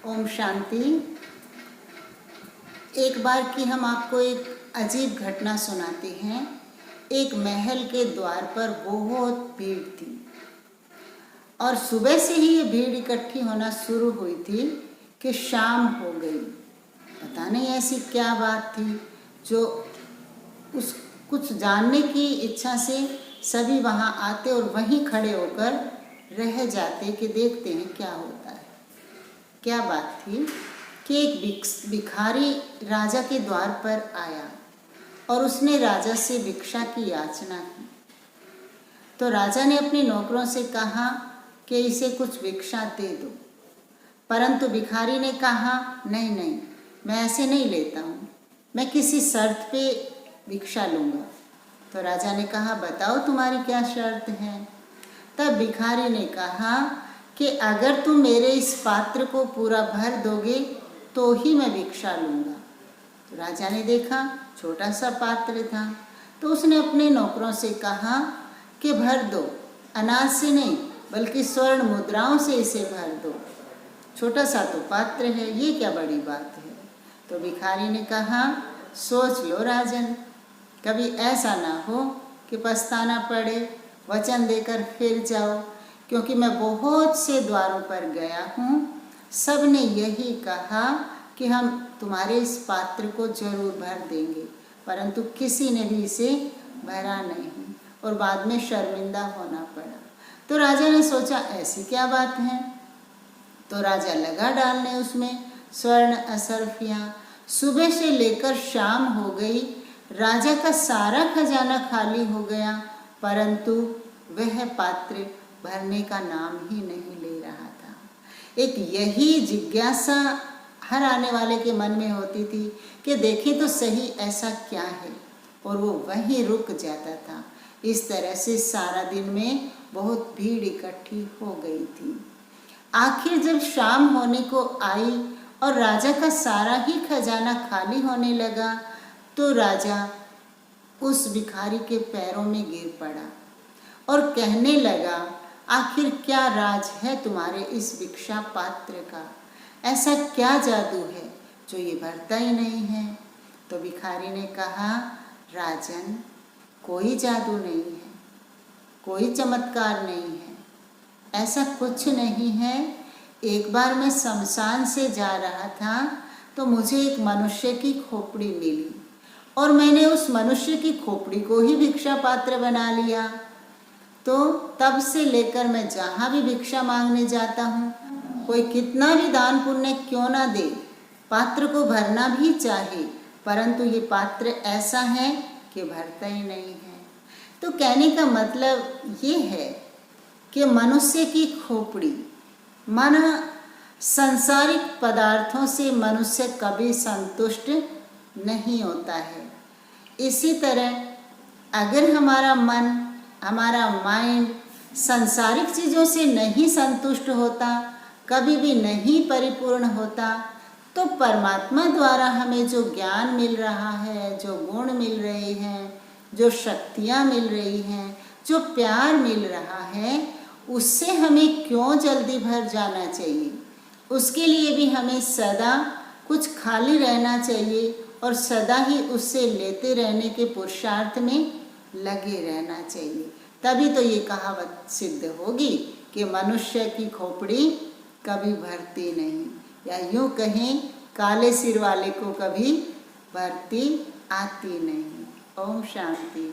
ओम शांति। एक बार की हम आपको एक अजीब घटना सुनाते हैं। एक महल के द्वार पर बहुत भीड़ थी और सुबह से ही ये भीड़ इकट्ठी होना शुरू हुई थी कि शाम हो गई। पता नहीं ऐसी क्या बात थी जो उस कुछ जानने की इच्छा से सभी वहाँ आते और वहीं खड़े होकर रह जाते कि देखते हैं क्या होता है। क्या बात थी कि एक भिखारी राजा के द्वार पर आया और उसने राजा से भिक्षा की याचना की। तो राजा ने अपने नौकरों से कहा कि इसे कुछ भिक्षा दे दो, परंतु भिखारी ने कहा नहीं नहीं, मैं ऐसे नहीं लेता हूँ, मैं किसी शर्त पे भिक्षा लूँगा। तो राजा ने कहा बताओ तुम्हारी क्या शर्त है। तब भिखारी ने कहा कि अगर तुम मेरे इस पात्र को पूरा भर दोगे तो ही मैं भिक्षा लूँगा। तो राजा ने देखा छोटा सा पात्र था, तो उसने अपने नौकरों से कहा कि भर दो, अनाज से नहीं बल्कि स्वर्ण मुद्राओं से इसे भर दो। छोटा सा तो पात्र है, ये क्या बड़ी बात है। तो भिखारी ने कहा सोच लो राजन, कभी ऐसा ना हो कि पछताना पड़े, वचन देकर फिर जाओ, क्योंकि मैं बहुत से द्वारों पर गया हूँ, सब ने यही कहा कि हम तुम्हारे इस पात्र को जरूर भर देंगे, परंतु किसी ने भी इसे भरा नहीं और बाद में शर्मिंदा होना पड़ा। तो राजा ने सोचा ऐसी क्या बात है। तो राजा लगा डालने उसमें स्वर्ण असरफियाँ। सुबह से लेकर शाम हो गई, राजा का सारा खजाना खाली हो गया, परंतु वह पात्र भरने का नाम ही नहीं ले रहा था। एक यही जिज्ञासा हर आने वाले के मन में होती थी कि देखें तो सही ऐसा क्या है, और वो वहीं रुक जाता था। इस तरह से सारा दिन में बहुत भीड़ इकट्ठी हो गई थी। आखिर जब शाम होने को आई और राजा का सारा ही खजाना खाली होने लगा, तो राजा उस भिखारी के पैरों में गिर पड़ा और कहने लगा आखिर क्या राज है तुम्हारे इस भिक्षा पात्र का, ऐसा क्या जादू है जो ये भरता ही नहीं है। तो भिखारी ने कहा राजन, कोई जादू नहीं है, कोई चमत्कार नहीं है, ऐसा कुछ नहीं है। एक बार मैं शमशान से जा रहा था तो मुझे एक मनुष्य की खोपड़ी मिली और मैंने उस मनुष्य की खोपड़ी को ही भिक्षा पात्र बना लिया। तो तब से लेकर मैं जहाँ भी भिक्षा मांगने जाता हूँ, कोई कितना भी दान पुण्य क्यों ना दे, पात्र को भरना भी चाहे, परंतु ये पात्र ऐसा है कि भरता ही नहीं है। तो कहने का मतलब ये है कि मनुष्य की खोपड़ी माना सांसारिक पदार्थों से मनुष्य कभी संतुष्ट नहीं होता है। इसी तरह अगर हमारा मन, हमारा माइंड सांसारिक चीज़ों से नहीं संतुष्ट होता, कभी भी नहीं परिपूर्ण होता, तो परमात्मा द्वारा हमें जो ज्ञान मिल रहा है, जो गुण मिल रहे हैं, जो शक्तियाँ मिल रही हैं, जो प्यार मिल रहा है, उससे हमें क्यों जल्दी भर जाना चाहिए। उसके लिए भी हमें सदा कुछ खाली रहना चाहिए और सदा ही उससे लेते रहने के पुरुषार्थ में लगे रहना चाहिए। तभी तो ये कहावत सिद्ध होगी कि मनुष्य की खोपड़ी कभी भरती नहीं, या यूँ कहें काले सिर वाले को कभी भरती आती नहीं। ओम शांति।